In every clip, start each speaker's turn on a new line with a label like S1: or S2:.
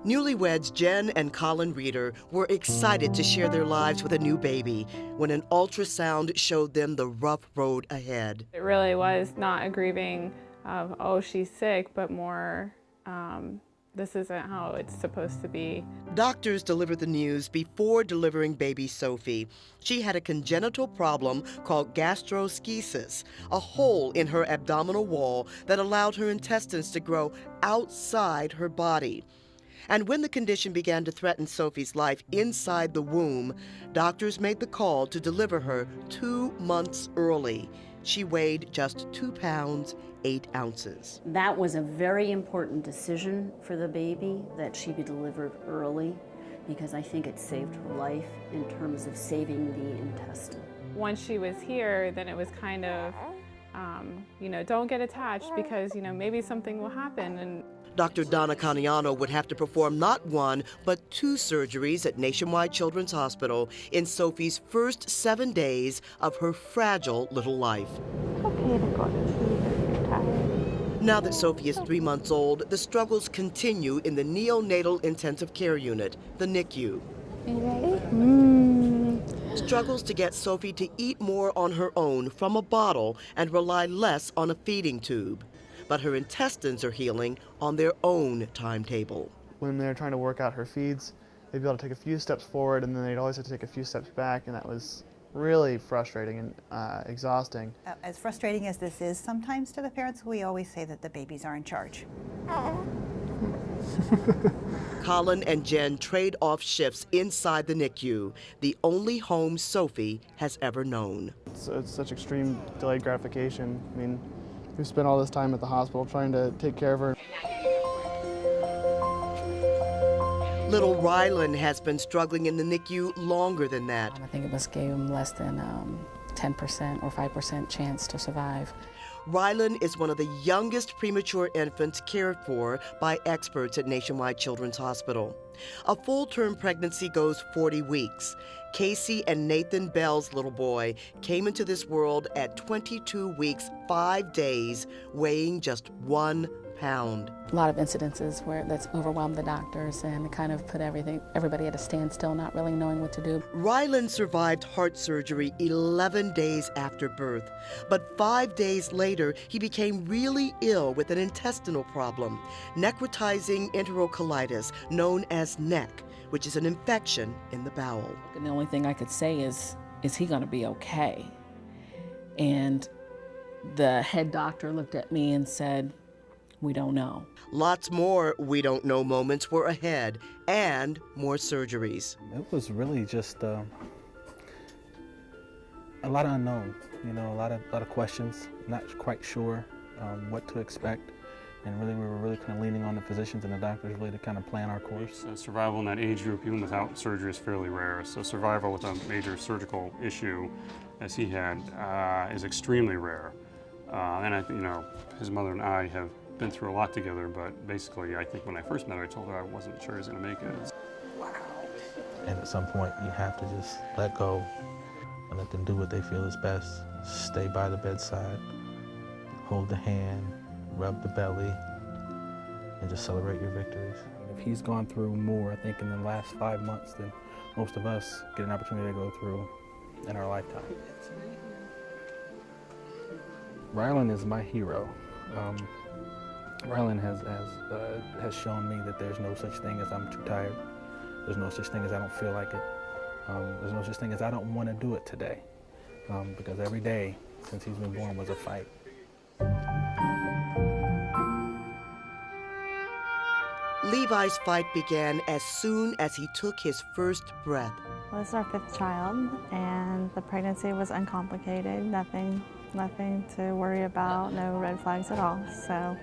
S1: Newlyweds Jen and Colin Reeder were excited to share their lives with a new baby when an ultrasound showed them the rough road ahead.
S2: It really was not a grieving of, oh, she's sick, but more, this isn't how it's supposed to be.
S1: Doctors delivered the news before delivering baby Sophie. She had a congenital problem called gastroschisis, a hole in her abdominal wall that allowed her intestines to grow outside her body. And when the condition began to threaten Sophie's life inside the womb, doctors made the call to deliver her 2 months early. She weighed just 2 pounds, 8 ounces.
S3: That was a very important decision for the baby, that she be delivered early, because I think it saved her life in terms of saving the intestine.
S2: Once she was here, then it was kind of, don't get attached because, maybe something will happen. And
S1: Dr. Donna Caniano would have to perform not 1, but 2 surgeries at Nationwide Children's Hospital in Sophie's first 7 days of her fragile little life.
S4: Okay to go to sleep if you're tired.
S1: Now that Sophie is 3 months old, the struggles continue in the Neonatal Intensive Care Unit, the NICU.
S4: You ready?
S1: Struggles to get Sophie to eat more on her own from a bottle and rely less on a feeding tube. But her intestines are healing on their own timetable.
S5: When they're trying to work out her feeds, they'd be able to take a few steps forward and then they'd always have to take a few steps back, and that was really frustrating and exhausting.
S6: As frustrating as this is sometimes to the parents, we always say that the babies are in charge.
S1: Colin and Jen trade off shifts inside the NICU, the only home Sophie has ever known.
S5: It's such extreme delayed gratification. I mean, we've spent all this time at the hospital trying to take care of her.
S1: Little Rylan has been struggling in the NICU longer than that.
S7: I think it gave him less than 10% or 5% chance to survive.
S1: Rylan is one of the youngest premature infants cared for by experts at Nationwide Children's Hospital. A full-term pregnancy goes 40 weeks. Casey and Nathan Bell's little boy came into this world at 22 weeks, 5 days, weighing just 1 pound.
S7: A lot of incidences where that's overwhelmed the doctors and kind of put everybody at a standstill, not really knowing what to do.
S1: Rylan survived heart surgery 11 days after birth, but 5 days later, he became really ill with an intestinal problem, necrotizing enterocolitis, known as NEC, which is an infection in the bowel.
S7: And the only thing I could say is he gonna be okay? And the head doctor looked at me and said, we don't know.
S1: Lots more we don't know moments were ahead, and more surgeries.
S8: It was really just a lot of unknown, a lot of questions, not quite sure what to expect. And really, we were really kind of leaning on the physicians and the doctors really to kind of plan our course.
S9: Survival in that age group, even without surgery, is fairly rare. So survival with a major surgical issue, as he had, is extremely rare. And I think, his mother and I have been through a lot together, but basically, I think when I first met her, I told her I wasn't sure he was going to make it.
S7: Wow.
S8: And at some point, you have to just let go and let them do what they feel is best. Stay by the bedside, hold the hand, rub the belly, and just celebrate your victories. If he's gone through more, I think, in the last 5 months than most of us get an opportunity to go through in our lifetime. Rylan is my hero. Rylan has shown me that there's no such thing as I'm too tired. There's no such thing as I don't feel like it. There's no such thing as I don't want to do it today. Because every day since he's been born was a fight.
S1: Levi's fight began as soon as he took his first breath.
S4: Well, this is our 5th child, and the pregnancy was uncomplicated. Nothing to worry about, no red flags at all. So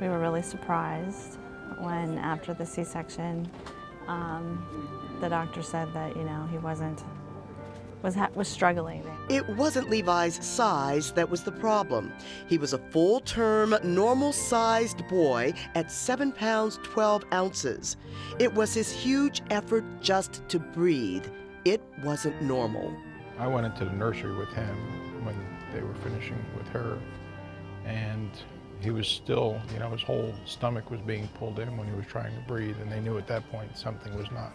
S4: we were really surprised when, after the C-section, the doctor said that he was struggling.
S1: It wasn't Levi's size that was the problem. He was a full-term, normal-sized boy at 7 pounds, 12 ounces. It was his huge effort just to breathe. It wasn't normal.
S10: I went into the nursery with him when they were finishing with her, and He was still, you know, his whole stomach was being pulled in when he was trying to breathe, and they knew at that point something was not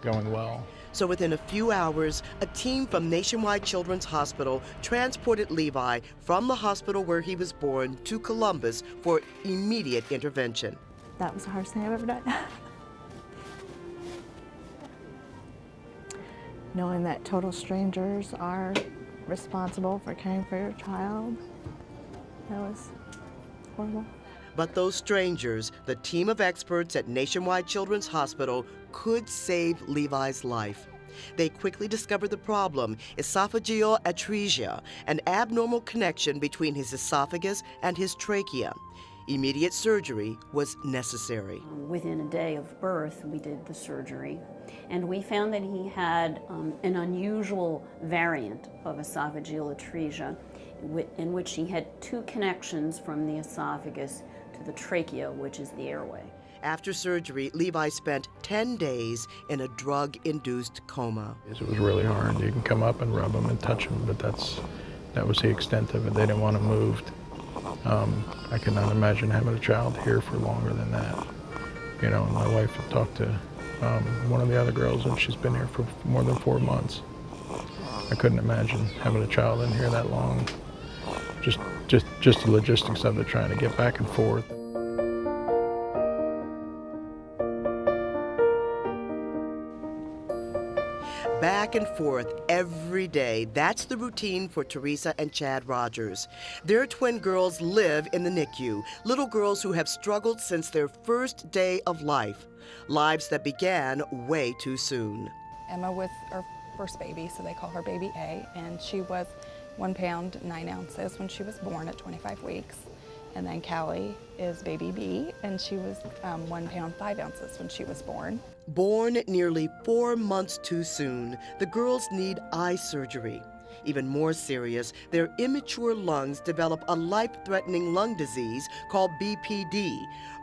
S10: going well.
S1: So within a few hours, a team from Nationwide Children's Hospital transported Levi from the hospital where he was born to Columbus for immediate intervention.
S4: That was the hardest thing I've ever done. Knowing that total strangers are responsible for caring for your child, that was horrible.
S1: But those strangers, the team of experts at Nationwide Children's Hospital, could save Levi's life. They quickly discovered the problem, esophageal atresia, an abnormal connection between his esophagus and his trachea. Immediate surgery was necessary.
S3: Within a day of birth, we did the surgery, and we found that he had an unusual variant of esophageal atresia, in which he had two connections from the esophagus to the trachea, which is the airway.
S1: After surgery, Levi spent 10 days in a drug-induced coma.
S10: It was really hard. You can come up and rub him and touch him, but that was the extent of it. They didn't want him moved. I could not imagine having a child here for longer than that. You know, my wife had talked to one of the other girls, and she's been here for more than 4 months. I couldn't imagine having a child in here that long. Just the logistics of it, trying to get back and forth.
S1: Back and forth every day. That's the routine for Teresa and Chad Rogers. Their twin girls live in the NICU, little girls who have struggled since their first day of life, lives that began way too soon.
S11: Emma was our first baby, so they call her baby A, and she was 1 pound 9 ounces when she was born at 25 weeks. And then Callie is baby B, and she was 1 pound 5 ounces when she was born.
S1: Born nearly 4 months too soon, the girls need eye surgery. Even more serious, their immature lungs develop a life-threatening lung disease called BPD,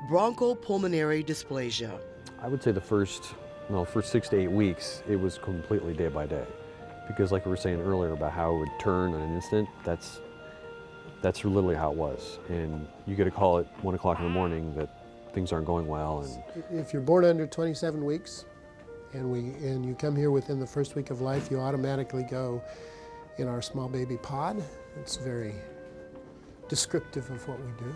S1: bronchopulmonary dysplasia.
S12: I would say the first 6 to 8 weeks, it was completely day by day. Because like we were saying earlier about how it would turn in an instant, that's literally how it was. And you get a call at 1 o'clock in the morning that things aren't going well. And
S13: if you're born under 27 weeks and you come here within the first week of life, you automatically go in our small baby pod. It's very descriptive of what we do.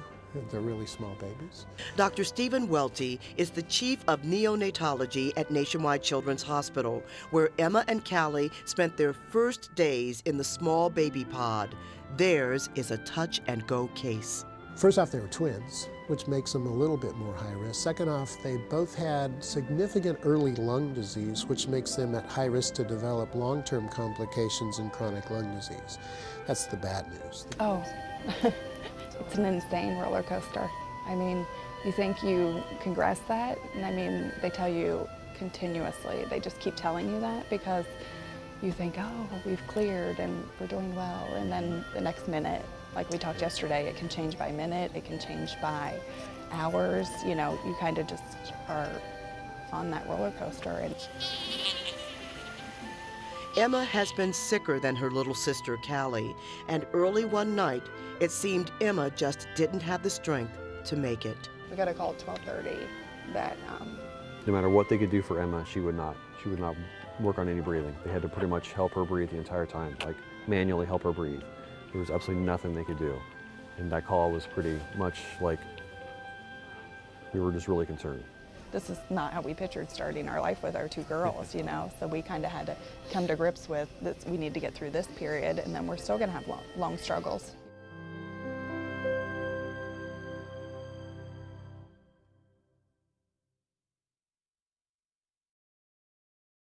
S13: They're really small babies.
S1: Dr. Stephen Welty is the chief of neonatology at Nationwide Children's Hospital, where Emma and Callie spent their first days in the small baby pod. Theirs is a touch-and-go case.
S13: First off, they were twins, which makes them a little bit more high risk. Second off, they both had significant early lung disease, which makes them at high risk to develop long-term complications in chronic lung disease. That's the bad news.
S11: Oh, it's an insane roller coaster. I mean, you think you can grasp that, and I mean, they tell you continuously. They just keep telling you that because you think, oh, we've cleared and we're doing well, and then the next minute, like we talked yesterday, it can change by minute, it can change by hours. You know, you kind of just are on that roller coaster. And
S1: Emma has been sicker than her little sister, Callie, and early one night, it seemed Emma just didn't have the strength to make it.
S11: We got a call at 12:30 that
S12: no matter what they could do for Emma, she would not work on any breathing. They had to pretty much help her breathe the entire time, like manually help her breathe. There was absolutely nothing they could do. And that call was pretty much like we were just really concerned.
S11: this is not how we pictured starting our life with our two girls, you know, so we kind of had to come to grips with this. We need to get through this period, and then we're still going to have long struggles.